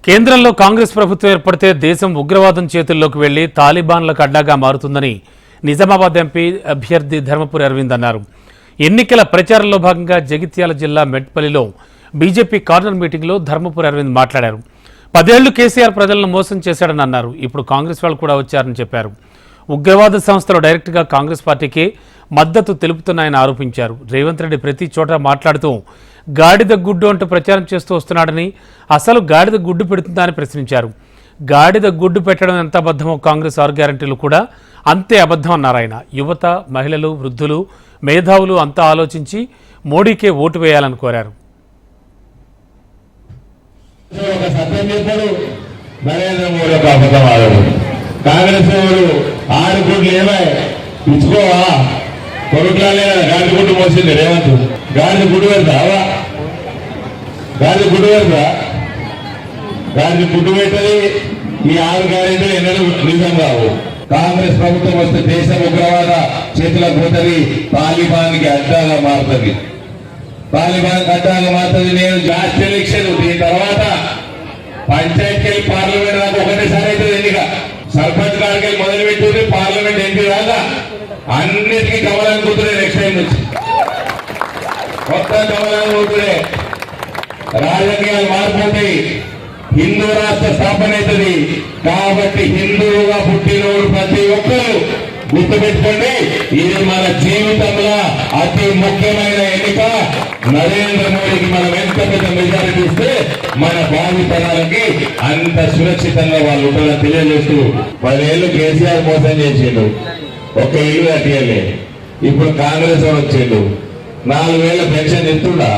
కేంద్రంలో కాంగ్రెస్ ప్రభుత్వం ఏర్పడితే దేశం ఉగ్రవాదం చేతుల్లోకి వెళ్లి తాలిబాన్లకు అడ్డాగా మారుతుందని నిజామాబాద్ ఎంపీ అభ్యర్థి ధర్మపురి అరవింద్ అన్నారు. ఎన్నికల ప్రచారంలో భాగంగా జగిత్యాల జిల్లా మెట్పల్లిలో బీజేపీ కార్నర్ మీటింగ్లో ధర్మపురి అరవింద్ మాట్లాడారు. 10 ఏళ్లు కేసీఆర్ ప్రజలను మోసం చేశాడని అన్నారు. ఇప్పుడు కాంగ్రెస్ వాళ్ళు కూడా వచ్చారని చెప్పారు. ఉగ్రవాద సంస్థలు డైరెక్ట్గా కాంగ్రెస్ పార్టీకి మద్దతు తెలుపుతున్నాయని ఆరోపించారు. రేవంత్ రెడ్డి ప్రతి చోట మాట్లాడుతూ గాడిద గుడ్డు అంటూ ప్రచారం చేస్తూ వస్తున్నాడని, అసలు గాడిద గుడ్డు పెడుతుందా అని ప్రశ్నించారు. గాడిద గుడ్డు పెట్టడం ఎంత అబద్ధమో కాంగ్రెస్ 6 గ్యారెంటీలు కూడా అంతే అబద్ధం అన్నారు ఆయన. యువత, మహిళలు, వృద్ధులు, మేధావులు అంతా ఆలోచించి మోడీకే ఓటు వేయాలని కోరారు. కాంగ్రెస్ ఆడుకుంటూ ఏమై ఇచ్చుకోవా కొడుకులే గాడి గుడ్డు మోసింది రేవంత్. గాడి గుడ్డు పెడతావా? గాడి గుడ్డు పెడతా? గాడి గుడ్డు పెట్టది ఈ 6 గ్యారెంటీలు ఎన్నడూ నిజం కావు. కాంగ్రెస్ ప్రభుత్వం వస్తే దేశం ఉగ్రవాద చేతులకు పోతుంది, తాలిబాన్కి అడ్డాగా మారుతుంది. తాలిబాన్కి అడ్డాగా మారుతుంది. నేను లాస్ట్ ఎలక్షన్ దీని తర్వాత పంచాయతీకి వెళ్ళి పార్లమెంట్ దాకా ఒకటేసారి అవుతుంది ఎన్నిక. సర్పంచ్ కాడికి వెళ్ళి మొదలు పెట్టుకుని పార్లమెంట్ ఎంపీ దాకా అన్నిటికీ కమలాన్ని కూతురే. నెక్స్ట్ టైం నుంచి మొత్తం కమలాన్ని కూతురే. రాజకీయాలు మారిపోతాయి. హిందూ రాష్ట్ర స్థాపన అవుతుంది. కాబట్టి హిందువుగా పుట్టినోడు ప్రతి ఒక్కరు గుర్తుపెట్టుకోండి, ఇది మన జీవితంలో అతి ముఖ్యమైన ఎన్నిక. నరేంద్ర మోడీకి మనం ఎంత పెద్ద మెజారిటీ ఇస్తే మన భావితరాలకి అంత సురక్షితంగా వాళ్ళు ఉంటారని తెలియజేస్తూ 10 ఏళ్ళు కేసీఆర్ మోసం చేసిండు, ఒక ఇల్లు కట్టియలే. ఇప్పుడు కాంగ్రెస్ వచ్చిండు, 4,000 పెన్షన్ ఇస్తుండా?